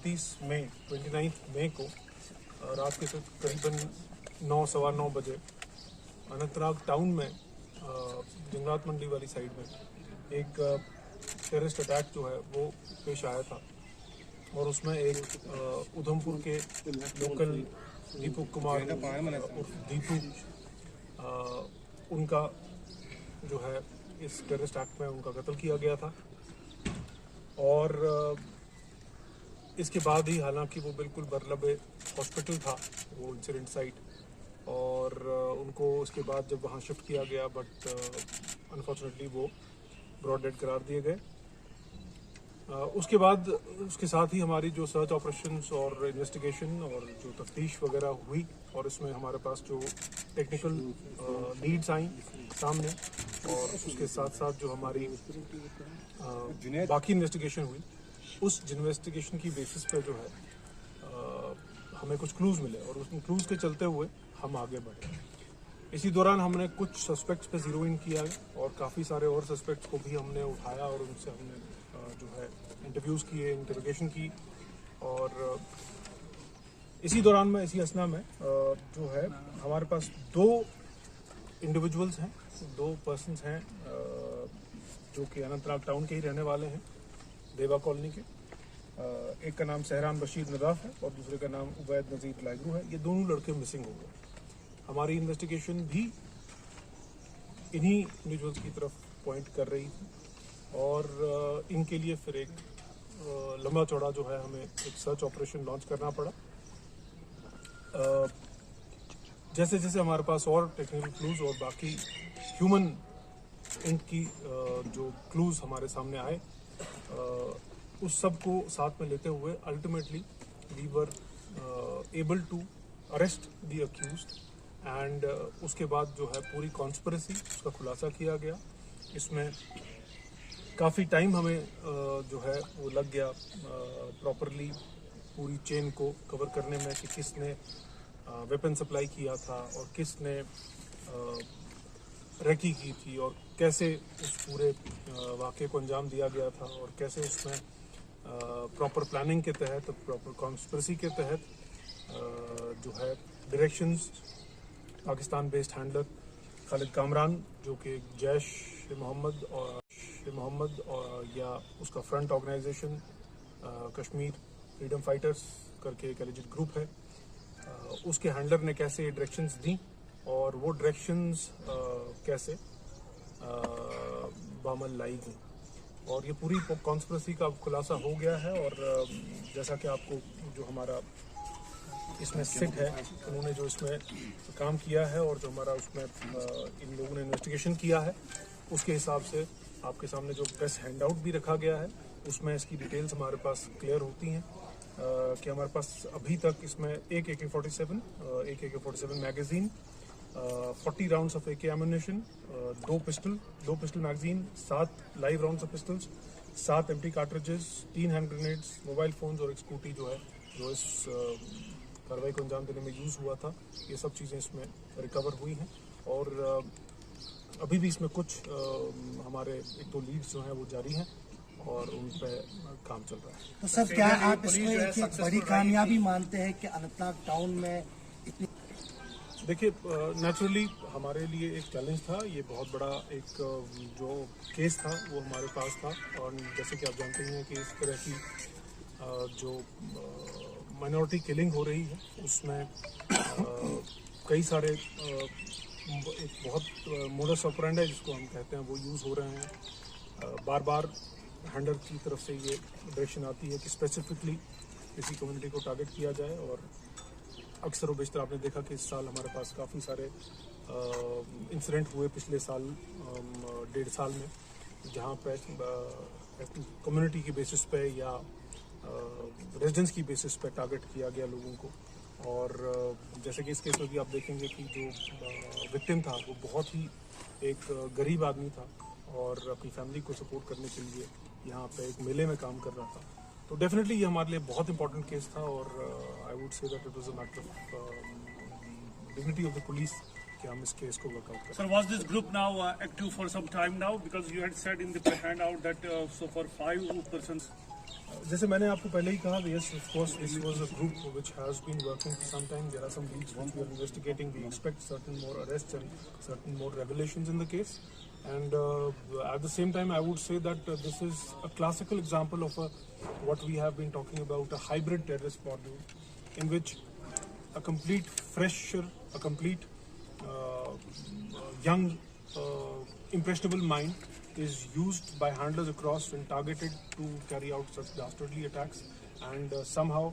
29 मई को रात के करीबन 9-9:15 बजे अनंतनाग टाउन में जंगलात मंडी वाली साइड में एक टेररिस्ट अटैक जो है वो पेश आया था और उसमें एक उधमपुर के लोकल दीपक कुमार दीपू उनका जो है इस टेररिस्ट एक्ट में उनका कत्ल किया गया था। और इसके बाद ही हालांकि वो बिल्कुल बरलबे हॉस्पिटल था वो इंसिडेंट साइट, और उनको उसके बाद जब वहाँ शिफ्ट किया गया बट अनफॉर्चुनेटली वो ब्रॉड डेड करार दिए गए। उसके बाद उसके साथ ही हमारी जो सर्च ऑपरेशंस और इन्वेस्टिगेशन और जो तफ्तीश वगैरह हुई और इसमें हमारे पास जो टेक्निकल लीड्स आई सामने, और उसके साथ साथ जो हमारी बाकी इन्वेस्टिगेशन हुई, उस इन्वेस्टिगेशन की बेसिस पे जो है हमें कुछ क्लूज मिले और उस क्लूज के चलते हुए हम आगे बढ़े। इसी दौरान हमने कुछ सस्पेक्ट्स पे जीरो इन किया और काफ़ी सारे और सस्पेक्ट्स को भी हमने उठाया और उनसे हमने जो है इंटरव्यूज़ किए, इंटरोगेशन की। और इसी दौरान में इसी असना में जो है हमारे पास 2 इंडिविजुअल्स हैं, 2 पर्सन्स हैं जो कि अनंतनाग टाउन के ही रहने वाले हैं, देवा कॉलोनी के। एक का नाम सहरान बशीर नदाफ है और दूसरे का नाम उबैद नज़ीर लाइगरू है। ये दोनों लड़के मिसिंग हो गए। हमारी इन्वेस्टिगेशन भी इन्हीं इंडिविजुअल्स की तरफ पॉइंट कर रही थी और इनके लिए फिर एक लंबा चौड़ा जो है हमें एक सर्च ऑपरेशन लॉन्च करना पड़ा। जैसे जैसे हमारे पास और टेक्निकल क्लूज और बाकी ह्यूमन इंट की जो क्लूज हमारे सामने आए, उस सब को साथ में लेते हुए ultimately we were able to arrest the accused and उसके बाद जो है पूरी कॉन्स्पिरेसी उसका खुलासा किया गया। इसमें काफ़ी टाइम हमें जो है वो लग गया प्रॉपरली पूरी चेन को कवर करने में कि किसने वेपन सप्लाई किया था और किसने रेकी की थी और कैसे उस पूरे वाक़े को अंजाम दिया गया था और कैसे उसमें प्रॉपर प्लानिंग के तहत, प्रॉपर कॉन्स्पिरेसी के तहत जो है directions Pakistan based handler Khalid Kamran जो कि जैश मोहम्मद और या उसका front organisation Kashmir freedom fighters करके एक एलिजिट ग्रुप है, उसके हैंडलर ने कैसे डायरेक्शंस दी और वो डायरेक्शंस कैसे बामल लाई गई, और ये पूरी कॉन्स्पिरेसी का खुलासा हो गया है। और जैसा कि आपको जो हमारा इसमें सिट है उन्होंने जो इसमें काम किया है और जो हमारा उसमें इन लोगों ने इन्वेस्टिगेशन किया है उसके हिसाब से आपके सामने जो प्रेस हैंडआउट भी रखा गया है उसमें इसकी डिटेल्स हमारे पास क्लियर होती हैं कि हमारे पास अभी तक इसमें एक AK-47 magazine, 40 rounds of AK ammunition, 2 pistol magazine, 7 live rounds of pistols, 7 empty cartridges, 3 hand grenades, mobile phones और एक स्कूटी जो है जो इस कार्रवाई को अंजाम देने में यूज़ हुआ था, ये सब चीज़ें इसमें रिकवर हुई हैं। और अभी भी इसमें कुछ हमारे 1-2 लीड्स जो हैं वो जारी हैं और उन पर काम चल रहा है। तो सर क्या आप इसमें एक बड़ी कामयाबी मानते हैं कि अनंतनाग टाउन में इतनी? देखिए, नेचुरली हमारे लिए एक चैलेंज था, ये बहुत बड़ा एक जो केस था वो हमारे पास था। और जैसे कि आप जानते हैं कि इस तरह की जो माइनॉरिटी किलिंग हो रही है उसमें कई सारे एक बहुत मोडस ऑपरेंडी जिसको हम कहते हैं वो यूज़ हो रहे हैं। बार बार हैंडलर की तरफ से ये डायरेक्शन आती है कि स्पेसिफिकली किसी कम्युनिटी को टारगेट किया जाए, और अक्सर व बेशतर आपने देखा कि इस साल हमारे पास काफ़ी सारे इंसिडेंट हुए पिछले साल 1.5 साल में, जहाँ पे कम्युनिटी की बेसिस पे या रेजिडेंस की बेसिस पे टारगेट किया गया लोगों को। और जैसे कि इस केस में भी आप देखेंगे कि जो विक्टिम था वो बहुत ही एक गरीब आदमी था और अपनी फैमिली को सपोर्ट करने के लिए यहाँ पे एक मेले में काम कर रहा था। तो डेफिनेटली ये हमारे लिए बहुत इंपॉर्टेंट केस था और I would say that it was a matter of dignity of the police कि हम इस केस को वर्कआउट करें। Sir, was this group now active for some time now? Because you had said in the handout that so far 5 persons जैसे मैंने आपको पहले ही कहा, yes, of course, this was a group which has been working for some time. There are some leads which we are investigating. We expect certain more arrests and certain more revelations in the case. And at the same time, I would say that this is a classical example of what we have been talking about, a hybrid terrorist model, in which a complete fresher, a complete young, impressionable mind is used by handlers across and targeted to carry out such dastardly attacks, and somehow